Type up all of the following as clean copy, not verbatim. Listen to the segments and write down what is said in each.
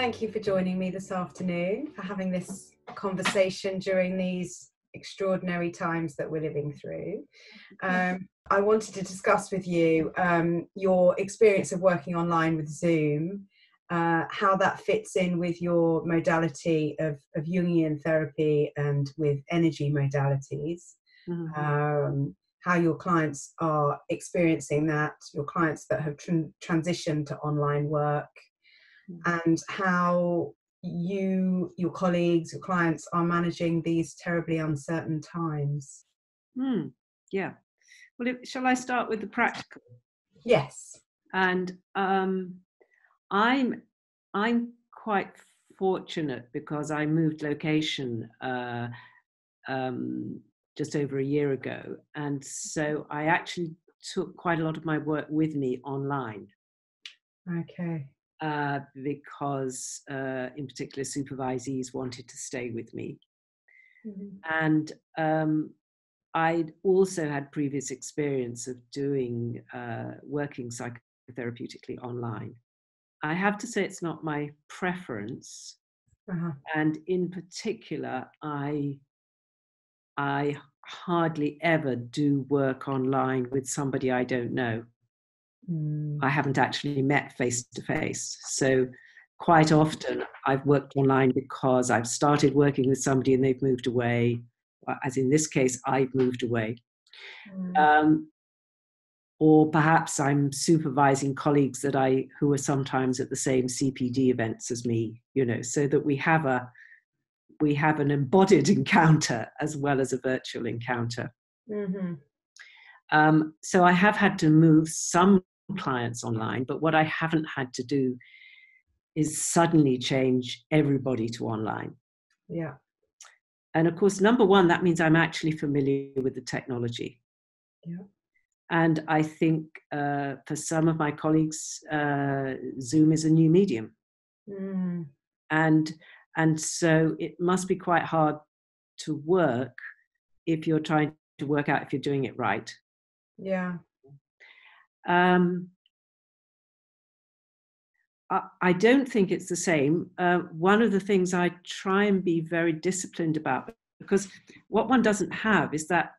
Thank you for joining me this afternoon, for having this conversation during these extraordinary times that we're living through. I wanted to discuss with you your experience of working online with Zoom, how that fits in with your modality of Jungian therapy and with energy modalities, how your clients are experiencing that, your clients that have transitioned to online work, and how you, your colleagues, your clients are managing these terribly uncertain times. Yeah. Well, shall I start with the practical? Yes. And I'm quite fortunate because I moved location just over a year ago, and so I actually took quite a lot of my work with me online. Okay. Because in particular supervisees wanted to stay with me. Mm-hmm. And I'd also had previous experience of doing working psychotherapeutically online. I have to say it's not my preference, and in particular I hardly ever do work online with somebody I don't know. I haven't actually met face to face. So quite often I've worked online because I've started working with somebody and they've moved away, as in this case, I've moved away. Or perhaps I'm supervising colleagues who are sometimes at the same CPD events as me, so that we have an embodied encounter as well as a virtual encounter. So I have had to move some clients online, but what I haven't had to do is suddenly change everybody to online. Yeah. And of course, number one, that means I'm actually familiar with the technology. Yeah. And I think for some of my colleagues, Zoom is a new medium. And so it must be quite hard to work if you're trying to work out if you're doing it right. Yeah. I don't think it's the same. One of the things I try and be very disciplined about, because what one doesn't have is that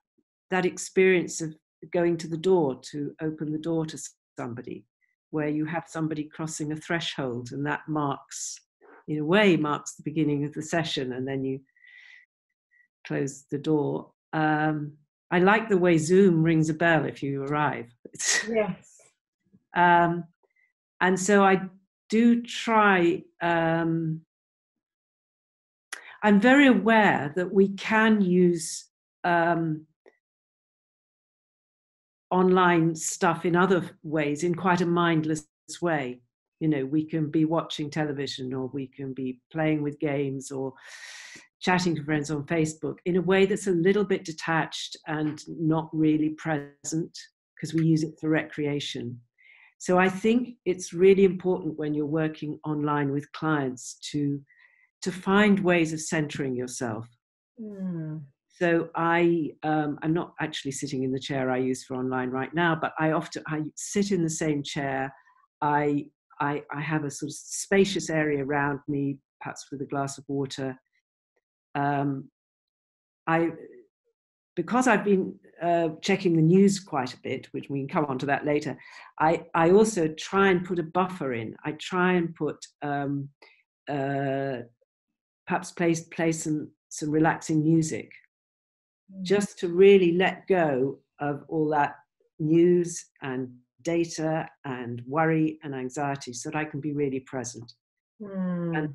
experience of going to the door to open the door to somebody, where you have somebody crossing a threshold, and that in a way marks the beginning of the session, and then you close the door. I like the way Zoom rings a bell if you arrive. Yes. And so I do try, I'm very aware that we can use online stuff in other ways in quite a mindless way. We can be watching television, or we can be playing with games, or chatting to friends on Facebook in a way that's a little bit detached and not really present, because we use it for recreation. So I think it's really important when you're working online with clients to find ways of centering yourself. So I'm not actually sitting in the chair I use for online right now, but I sit in the same chair. I have a sort of spacious area around me, perhaps with a glass of water. Because I've been checking the news quite a bit, which we can come on to that later, I also try and put a buffer in. I try and put perhaps play some relaxing music, just to really let go of all that news and data and worry and anxiety, so that I can be really present. And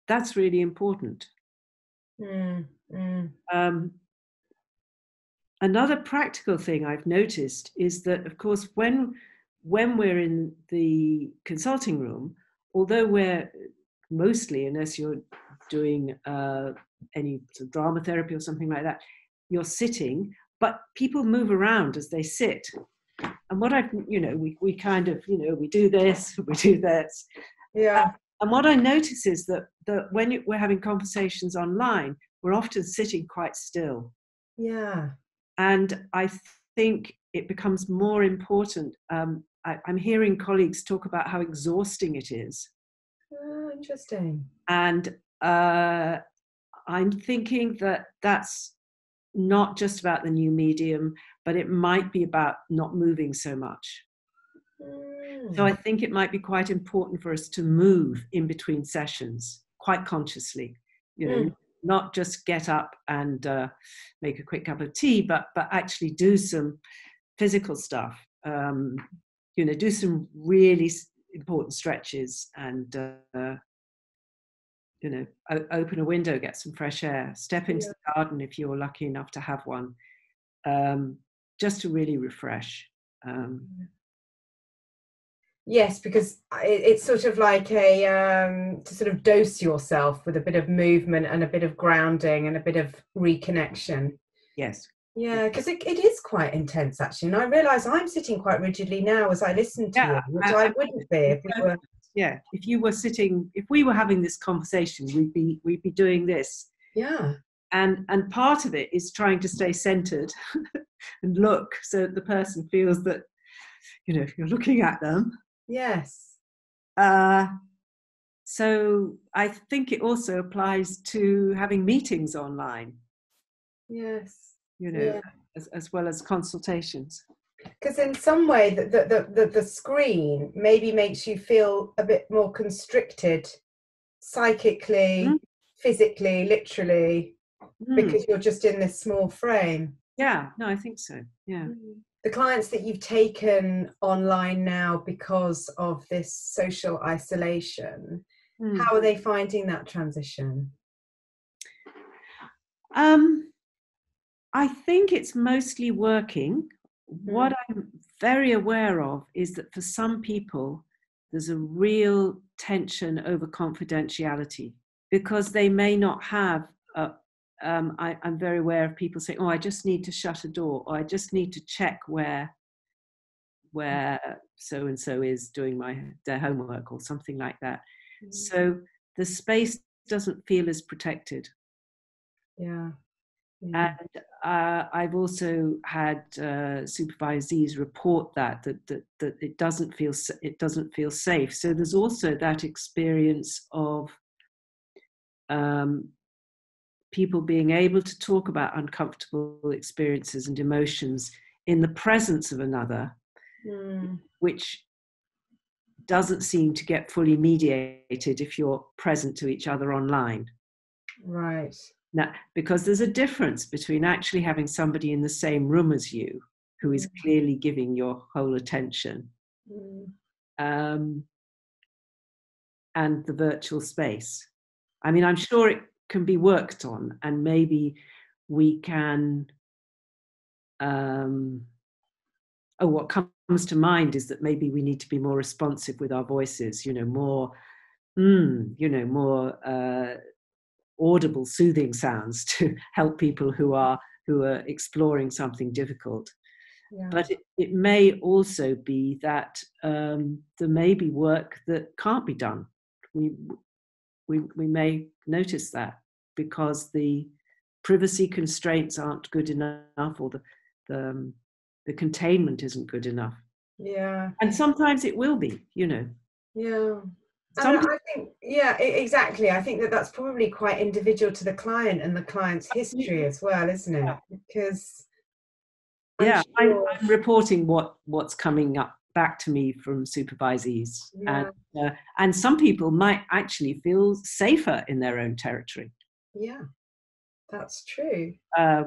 that's really important. Another practical thing I've noticed is that, of course, when we're in the consulting room, although we're mostly, unless you're doing any sort of drama therapy or something like that, you're sitting, but people move around as they sit. And what we kind of, we do this, we do this. Yeah. And what I notice is that when we're having conversations online, we're often sitting quite still. Yeah. And I think it becomes more important I'm hearing colleagues talk about how exhausting it is. Oh, interesting. And I'm thinking that that's not just about the new medium, but it might be about not moving so much. So I think it might be quite important for us to move in between sessions quite consciously, not just get up and make a quick cup of tea, but actually do some physical stuff, do some really important stretches and, open a window, get some fresh air, step into the garden if you're lucky enough to have one, just to really refresh. Yes, because it's sort of like to sort of dose yourself with a bit of movement and a bit of grounding and a bit of reconnection. Yes. Yeah, because it is quite intense actually, and I realise I'm sitting quite rigidly now as I listen to you, which I wouldn't be if we were. Yeah, if we were having this conversation, we'd be doing this. Yeah. And part of it is trying to stay centered and look so that the person feels that you're looking at them. Yes. So I think it also applies to having meetings online. Yes. As well as consultations. Because in some way the screen maybe makes you feel a bit more constricted psychically, physically, literally, because you're just in this small frame. Yeah, no, I think so. Yeah. The clients that you've taken online now because of this social isolation, how are they finding that transition? I think it's mostly working. What I'm very aware of is that for some people, there's a real tension over confidentiality because they may not have I'm very aware of people saying, oh, I just need to shut a door, or I just need to check where so-and-so is doing their homework or something like that. So the space doesn't feel as protected. Yeah. And I've also had supervisees report that it doesn't feel safe. So there's also that experience of people being able to talk about uncomfortable experiences and emotions in the presence of another, which doesn't seem to get fully mediated if you're present to each other online. Right. Now, because there's a difference between actually having somebody in the same room as you who is clearly giving your whole attention and the virtual space. I mean, I'm sure it can be worked on, and maybe we can what comes to mind is that maybe we need to be more responsive with our voices, more audible, soothing sounds to help people who are exploring something difficult. Yeah. But it may also be that there may be work that can't be done. We may notice that because the privacy constraints aren't good enough, or the containment isn't good enough. Yeah. And sometimes it will be, Yeah. I think, exactly. I think that's probably quite individual to the client and the client's history as well, isn't it? Because I'm reporting what's coming up back to me from supervisees, and some people might actually feel safer in their own territory. Yeah, that's true.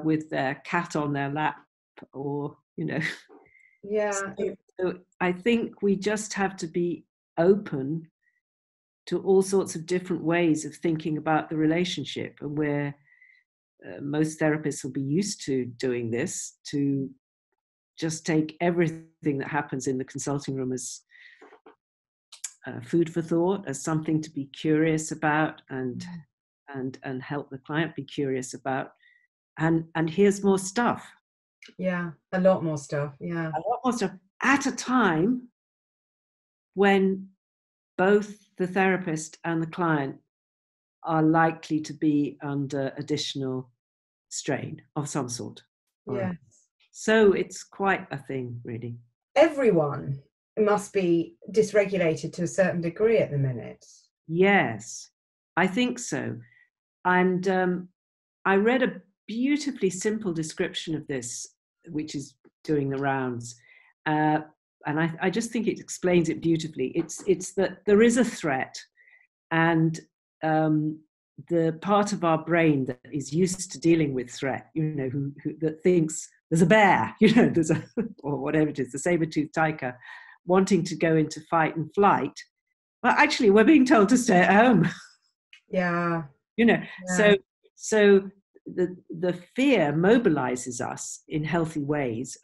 With their cat on their lap, or Yeah. So I think we just have to be open to all sorts of different ways of thinking about the relationship, and where most therapists will be used to doing this, to just take everything that happens in the consulting room as food for thought, as something to be curious about, and help the client be curious about, and here's more stuff. Yeah, a lot more stuff. Yeah, a lot more stuff at a time when both the therapist and the client are likely to be under additional strain of some sort. Yes. So it's quite a thing, really. Everyone must be dysregulated to a certain degree at the minute. Yes, I think so. And I read a beautifully simple description of this, which is doing the rounds. And I just think it explains it beautifully. It's that there is a threat, and the part of our brain that is used to dealing with threat, who that thinks there's a bear, there's a, or whatever it is, the saber-toothed tiger, wanting to go into fight and flight. Well, actually, we're being told to stay at home. Yeah. Yeah. So the fear mobilizes us in healthy ways,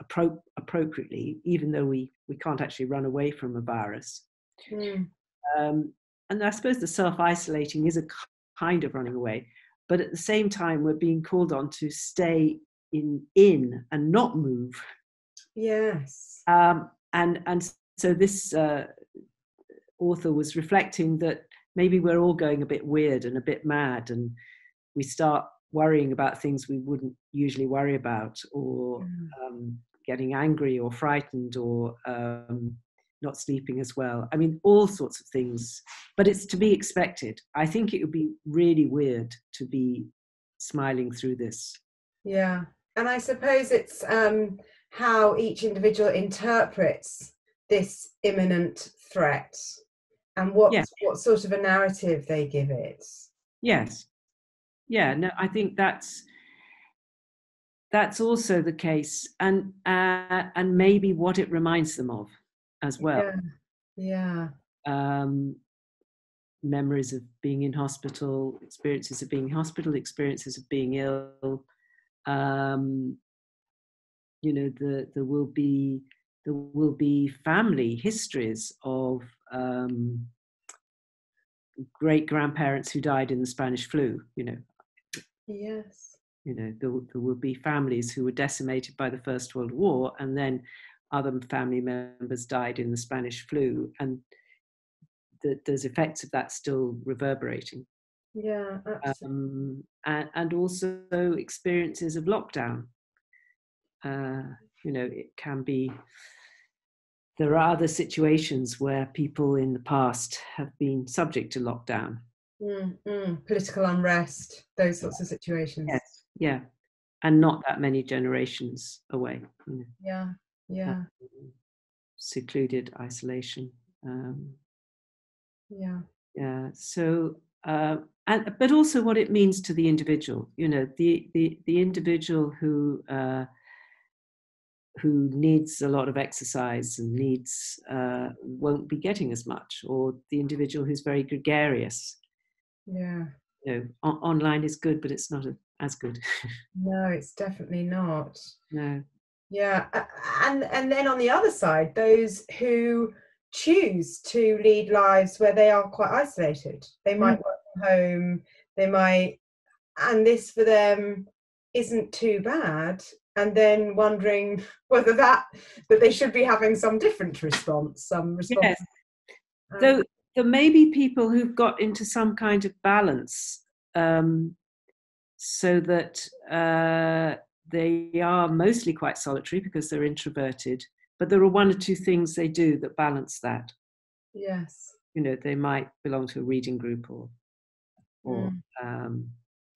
appropriately, even though we can't actually run away from a virus. And I suppose the self-isolating is a kind of running away, but at the same time, we're being called on to stay in and not move. Yes. And so this author was reflecting that maybe we're all going a bit weird and a bit mad, and we start worrying about things we wouldn't usually worry about, or getting angry or frightened, or not sleeping as well. I mean, all sorts of things, but it's to be expected. I think it would be really weird to be smiling through this. Yeah. And I suppose it's how each individual interprets this imminent threat and what sort of a narrative they give it. Yes. Yeah, no, I think that's also the case, and maybe what it reminds them of as well. Yeah. Memories of being in hospital, experiences of being in hospital, experiences of being ill. There will be family histories of great grandparents who died in the Spanish flu. Yes. There will be families who were decimated by the First World War, and then other family members died in the Spanish flu, and there's effects of that still reverberating. Yeah, absolutely. And also experiences of lockdown. It can be. There are other situations where people in the past have been subject to lockdown. Political unrest, those sorts of situations. Yes, yeah, and not that many generations away. Yeah. Secluded isolation. Yeah. So, but also what it means to the individual. The individual who needs a lot of exercise and won't be getting as much, or the individual who's very gregarious. Yeah. Online is good, but it's not as good. No, it's definitely not. No. Yeah, and then on the other side, those who choose to lead lives where they are quite isolated. They might work from home, and this for them isn't too bad, and then wondering whether that they should be having some different response, Yes. Though there may be people who've got into some kind of balance, so that they are mostly quite solitary because they're introverted, but there are one or two things they do that balance that. Yes. They might belong to a reading group, or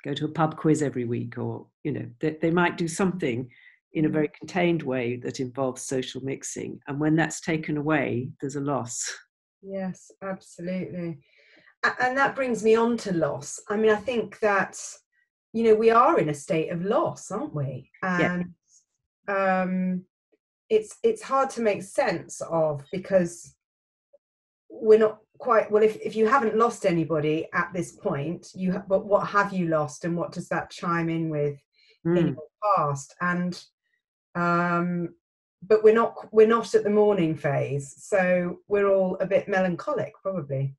go to a pub quiz every week, or they might do something in a very contained way that involves social mixing, and when that's taken away, there's a loss. Yes, absolutely. And that brings me on to loss. I mean, I think that we are in a state of loss, aren't we? And it's hard to make sense of, because we're not quite, well, if you haven't lost anybody at this point, but what have you lost, and what does that chime in with in your past? And but we're not at the mourning phase, so we're all a bit melancholic, probably.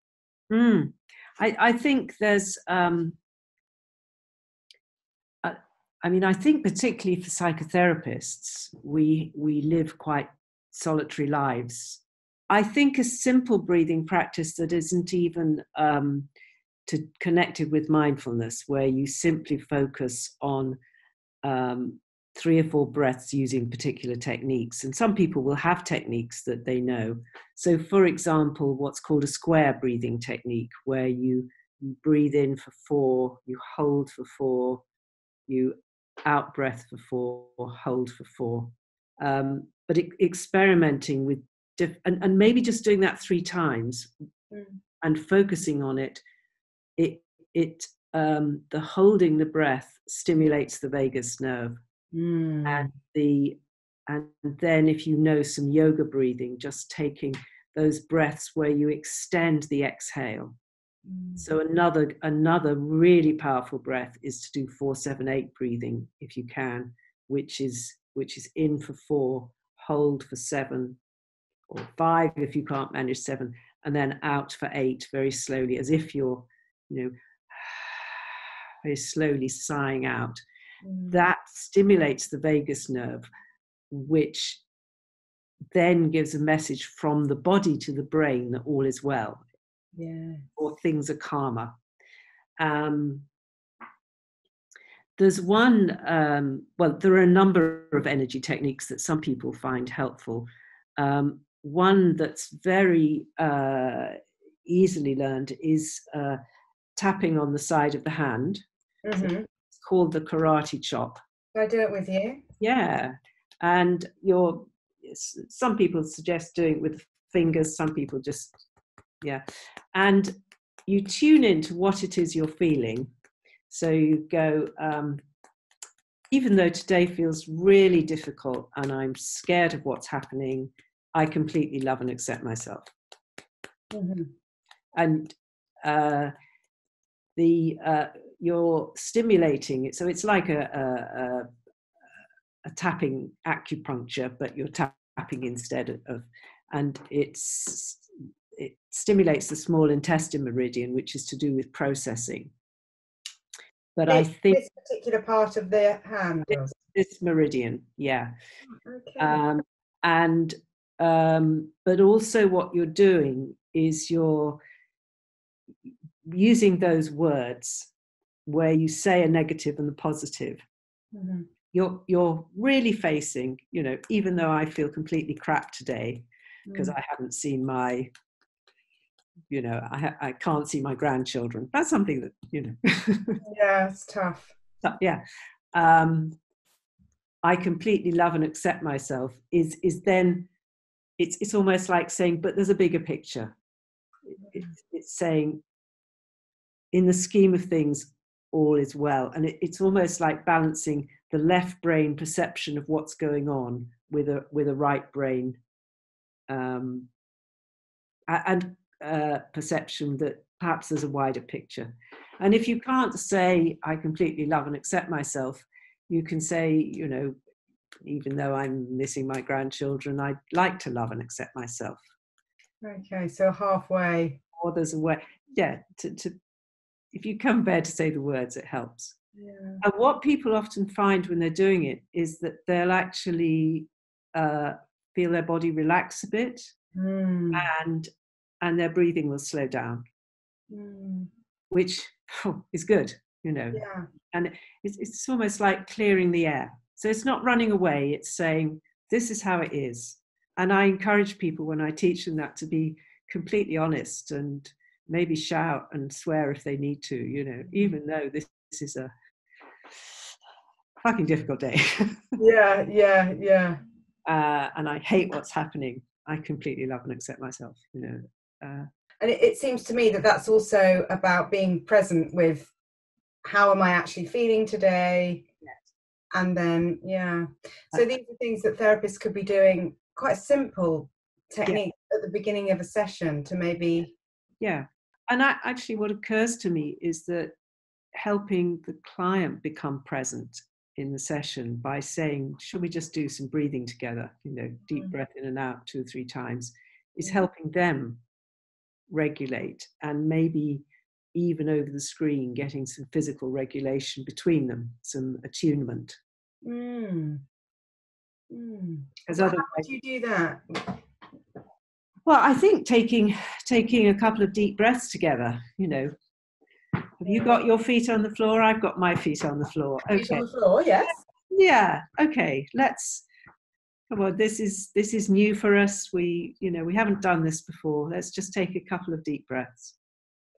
I think there's I think particularly for psychotherapists, we live quite solitary lives. I think a simple breathing practice that isn't even connected with mindfulness, where you simply focus on 3 3 or 4 breaths using particular techniques. And some people will have techniques that they know. So for example, what's called a square breathing technique, where you breathe in for 4, you hold for 4, you out breath for 4, hold for 4. But experimenting with and maybe just doing that 3 times and focusing on it, the holding the breath stimulates the vagus nerve. And then if you know some yoga breathing, just taking those breaths where you extend the exhale. So another really powerful breath is to do 4-7-8 breathing, if you can, which is in for 4, hold for 7, or 5 if you can't manage 7, and then out for 8 very slowly, as if you're, very slowly sighing out. That stimulates the vagus nerve, which then gives a message from the body to the brain that all is well, or things are calmer. There's one, there are a number of energy techniques that some people find helpful. One that's very easily learned is tapping on the side of the hand. So it's called the karate chop. Can I do it with you? Yeah. And some people suggest doing it with fingers, some people just, and you tune into what it is you're feeling. So you go, even though today feels really difficult and I'm scared of what's happening, I completely love and accept myself. And you're stimulating it, so it's like a tapping acupuncture, but you're tapping instead of, and it stimulates the small intestine meridian, which is to do with processing. But I think this particular part of the hand, this meridian, Okay. But also what you're doing is you're using those words where you say a negative and the positive. You're really facing, even though I feel completely crap today because I haven't seen my, I can't see my grandchildren. That's something that, Yeah, it's tough. I completely love and accept myself is then it's almost like saying, but there's a bigger picture. It's saying, in the scheme of things, all is well. And it's almost like balancing the left brain perception of what's going on with a right brain perception that perhaps there's a wider picture. And if you can't say, I completely love and accept myself, you can say, even though I'm missing my grandchildren, I'd like to love and accept myself. Okay, so halfway. Or there's a way, if you come prepared to say the words, it helps. And what people often find when they're doing it is that they'll actually feel their body relax a bit, and their breathing will slow down, which is good, And it's almost like clearing the air. So it's not running away, it's saying, this is how it is. And I encourage people when I teach them that to be completely honest and maybe shout and swear if they need to, even though this is a fucking difficult day. And I hate what's happening. I completely love and accept myself, And it seems to me that that's also about being present with how am I actually feeling today? And then, so these are things that therapists could be doing, quite simple techniques at the beginning of a session to maybe... And actually what occurs to me is that helping the client become present in the session by saying, should we just do some breathing together, deep breath in and out 2 or 3 times, is helping them regulate, and maybe even over the screen getting some physical regulation between them, some attunement. So how would you do that? Well, I think taking a couple of deep breaths together, Have you got your feet on the floor? I've got my feet on the floor. Okay. Feet on the floor, yes. yeah, okay, come on, this is new for us. We haven't done this before. Let's just take a couple of deep breaths.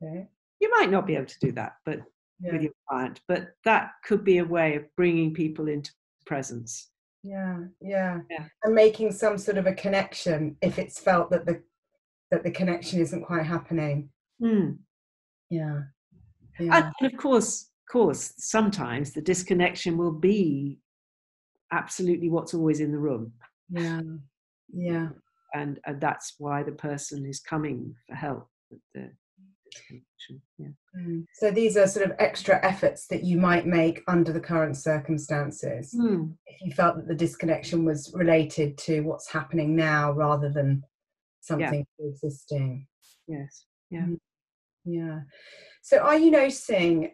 Okay. You might not be able to do that, but with your client, but that could be a way of bringing people into presence. Yeah. And making some sort of a connection if it's felt that the connection isn't quite happening. Yeah. And of course, sometimes the disconnection will be absolutely what's always in the room. Yeah. And that's why the person is coming for help with the disconnection. Yeah. So these are sort of extra efforts that you might make under the current circumstances. If you felt that the disconnection was related to what's happening now rather than something existing. Yes. Yeah. Yeah. So are you noticing,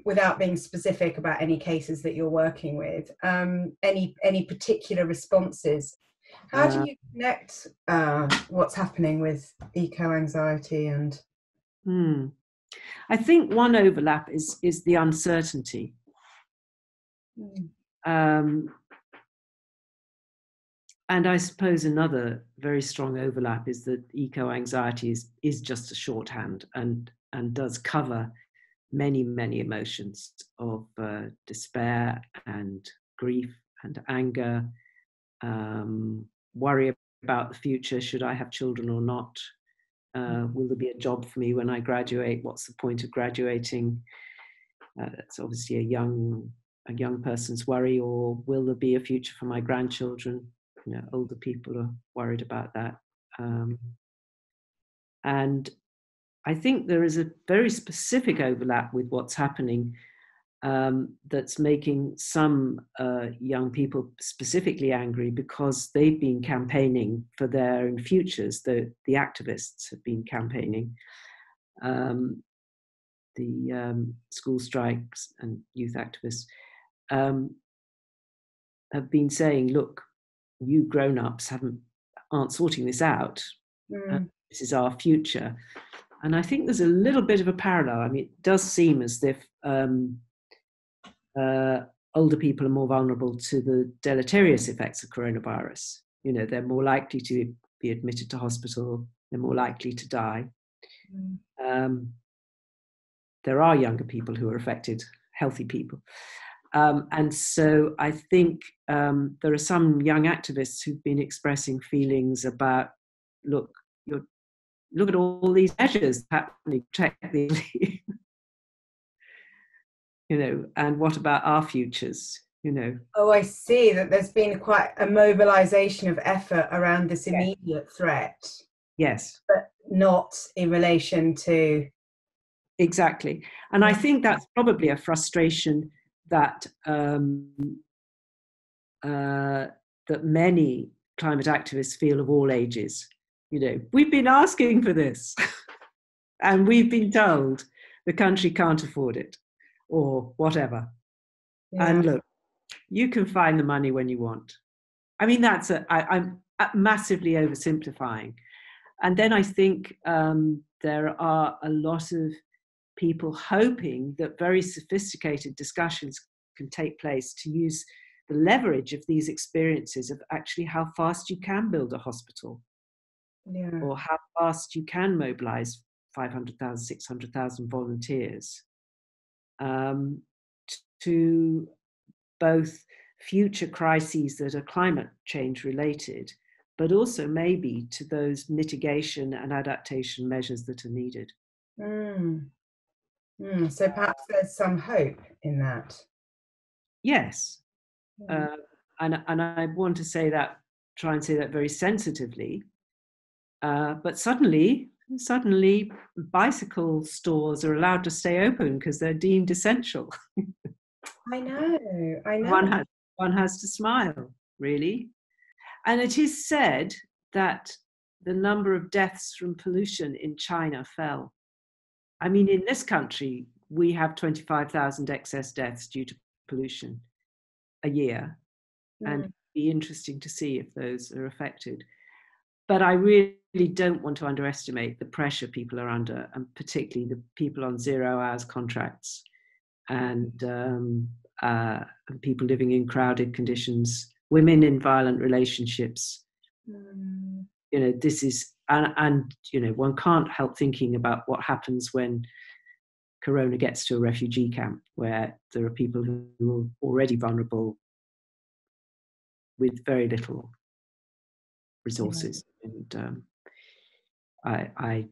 without being specific about any cases that you're working with, any particular responses? How do you connect what's happening with eco-anxiety and... I think one overlap is the uncertainty. And I suppose another very strong overlap is that eco-anxiety is just a shorthand and does cover many, many emotions of despair and grief and anger, worry about the future. Should I have children or not? Will there be a job for me when I graduate? What's the point of graduating? That's obviously a young person's worry. Or will there be a future for my grandchildren? Older people are worried about that. And I think there is a very specific overlap with what's happening that's making some young people specifically angry because they've been campaigning for their own futures. The activists have been campaigning. The school strikes and youth activists have been saying, look, you grown-ups aren't sorting this out. This is our future. And I think there's a little bit of a parallel. I mean, it does seem as if older people are more vulnerable to the deleterious effects of coronavirus. They're more likely to be admitted to hospital. They're more likely to die. There are younger people who are affected, healthy people. And so I think there are some young activists who've been expressing feelings about, look at all these measures happening to protect the elite. And what about our futures? Oh, I see that there's been quite a mobilization of effort around this immediate threat. Yes. But not in relation to... Exactly. And I think that's probably a frustration that that many climate activists feel of all ages. We've been asking for this and we've been told the country can't afford it or whatever. And look, you can find the money when you want. I mean, I'm massively oversimplifying. And then I think there are a lot of people hoping that very sophisticated discussions can take place to use the leverage of these experiences of actually how fast you can build a hospital, or how fast you can mobilize 500,000, 600,000 volunteers to both future crises that are climate change related, but also maybe to those mitigation and adaptation measures that are needed. So perhaps there's some hope in that. Yes. And I want to try and say that very sensitively. But suddenly bicycle stores are allowed to stay open because they're deemed essential. I know. One has to smile, really. And it is said that the number of deaths from pollution in China fell. I mean, in this country, we have 25,000 excess deaths due to pollution a year. And it'd be interesting to see if those are affected. But I really don't want to underestimate the pressure people are under, and particularly the people on 0 hours contracts and and people living in crowded conditions, women in violent relationships. This is, and one can't help thinking about what happens when Corona gets to a refugee camp, where there are people who are already vulnerable with very little resources. And I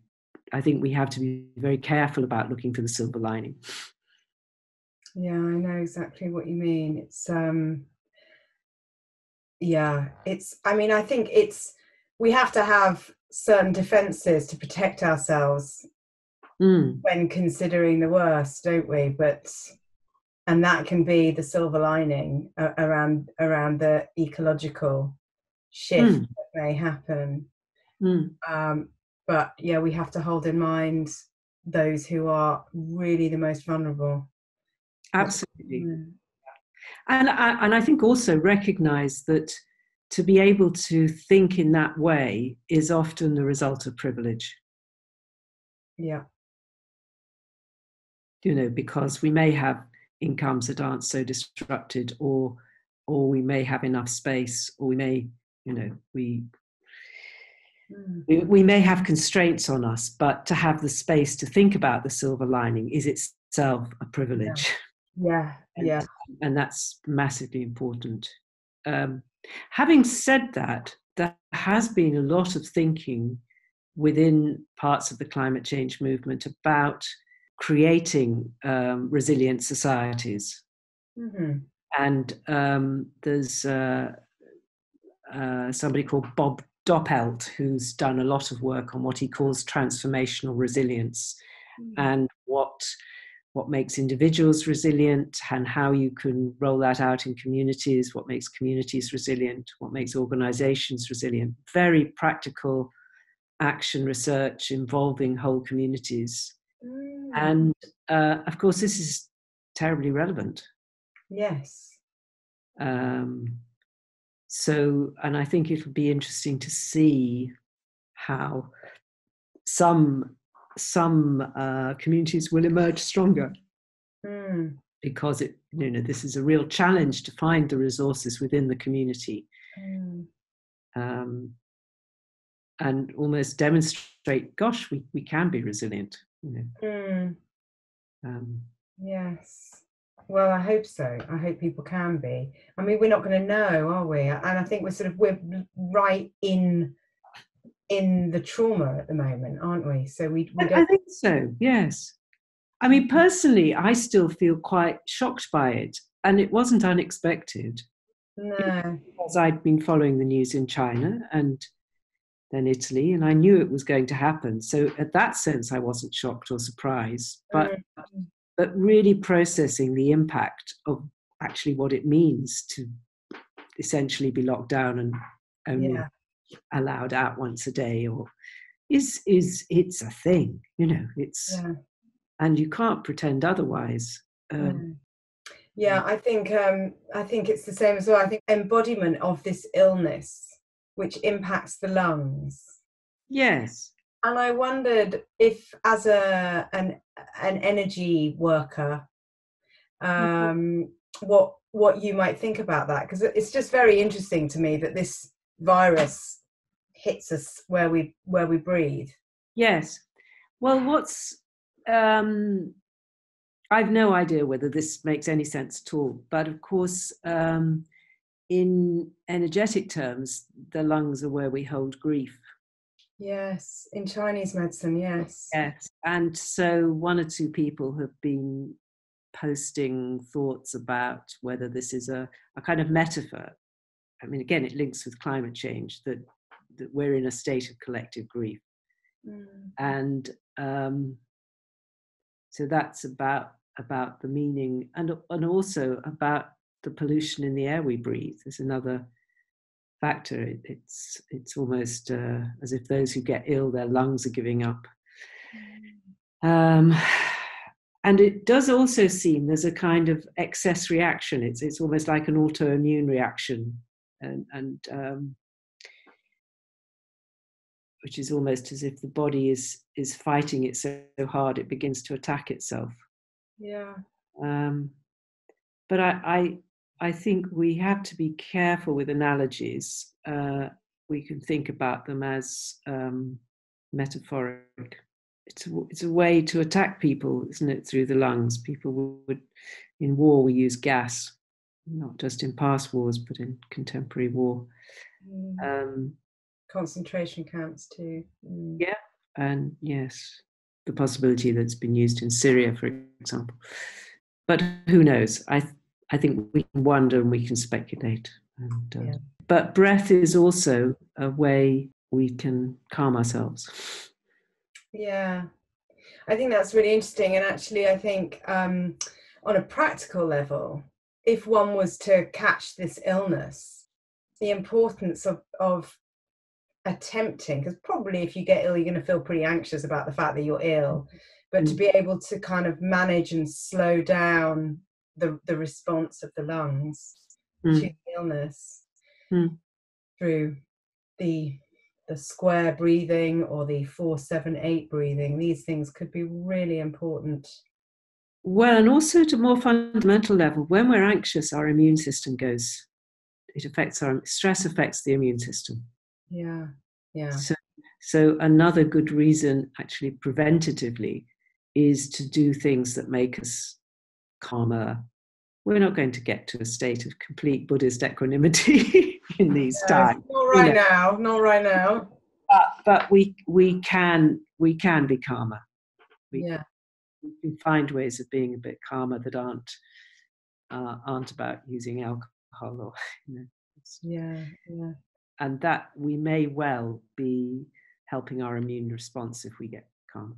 think we have to be very careful about looking for the silver lining. Yeah, I know exactly what you mean. It's I think we have to have certain defenses to protect ourselves when considering the worst, don't we? And that can be the silver lining around the ecological shift that may happen. But yeah, we have to hold in mind those who are really the most vulnerable. Absolutely. And I think also recognize that to be able to think in that way is often the result of privilege. Yeah. Because we may have incomes that aren't so disrupted, or we may have enough space, or we may, we may have constraints on us, but to have the space to think about the silver lining is itself a privilege. Yeah. And that's massively important. Having said that, there has been a lot of thinking within parts of the climate change movement about creating resilient societies. And there's somebody called Bob Doppelt, who's done a lot of work on what he calls transformational resilience, and what makes individuals resilient, and how you can roll that out in communities, what makes communities resilient, what makes organizations resilient. Very practical action research involving whole communities. And of course, this is terribly relevant. Yes. And I think it'll be interesting to see how some communities will emerge stronger, because this is a real challenge to find the resources within the community, and almost demonstrate, gosh, we can be resilient. Yes. Well, I hope so. I hope people can be. I mean, we're not going to know, are we? And I think we're right in the trauma at the moment, aren't we? So we don't. I think so. Yes. I mean, personally, I still feel quite shocked by it, and it wasn't unexpected. No. Because I'd been following the news in China and then Italy, and I knew it was going to happen. So, at that sense, I wasn't shocked or surprised, but really processing the impact of actually what it means to essentially be locked down and only allowed out once a day, or it's a thing, it's, and you can't pretend otherwise. I think it's the same as well. I think embodiment of this illness, which impacts the lungs. Yes. And I wondered if, as an energy worker, what you might think about that, because it's just very interesting to me that this virus hits us where we breathe. Yes. Well, I've no idea whether this makes any sense at all, but of course, in energetic terms, the lungs are where we hold grief. Yes, in Chinese medicine, yes. Yes, and so one or two people have been posting thoughts about whether this is a kind of metaphor. I mean, again, it links with climate change, that we're in a state of collective grief. And so that's about the meaning, and also about the pollution in the air we breathe. There's another factor. It's almost as if those who get ill, their lungs are giving up. And it does also seem there's a kind of excess reaction. It's almost like an autoimmune reaction, and which is almost as if the body is fighting it so hard it begins to attack itself. Yeah. but I think we have to be careful with analogies. We can think about them as metaphoric. It's a way to attack people, isn't it, through the lungs? People would, in war, we use gas, not just in past wars, but in contemporary war. Concentration camps too. Yeah, and yes, the possibility that it's been used in Syria, for example. But who knows? I think we can wonder and we can speculate. And, but breath is also a way we can calm ourselves. Yeah, I think that's really interesting. And actually, I think on a practical level, if one was to catch this illness, the importance of attempting, because probably if you get ill, you're going to feel pretty anxious about the fact that you're ill, but to be able to kind of manage and slow down the response of the lungs to the illness through the square breathing or the 4-7-8 breathing, these things could be really important. Well, and also to a more fundamental level, when we're anxious, our immune system goes, it affects stress affects the immune system. Yeah. So another good reason, actually preventatively, is to do things that make us calmer. We're not going to get to a state of complete Buddhist equanimity in these times. Not right now. But we can be calmer. We can find ways of being a bit calmer that aren't about using alcohol or and that we may well be helping our immune response if we get calmer.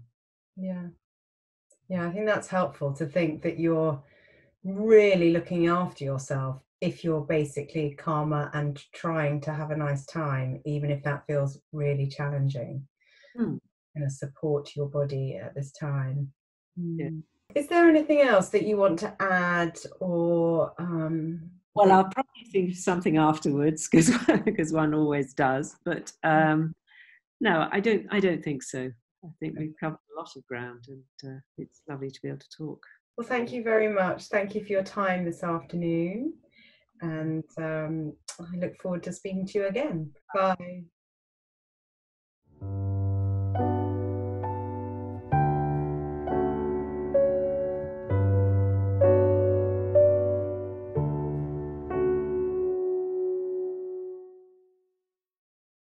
I think that's helpful to think that you're really looking after yourself if you're basically calmer and trying to have a nice time, even if that feels really challenging. And support your body at this time. Is there anything else that you want to add, or well, I'll probably think of something afterwards because one always does, but no, I don't think so. I think we've covered a lot of ground, and it's lovely to be able to talk. Well, thank you very much. Thank you for your time this afternoon, and I look forward to speaking to you again. Bye.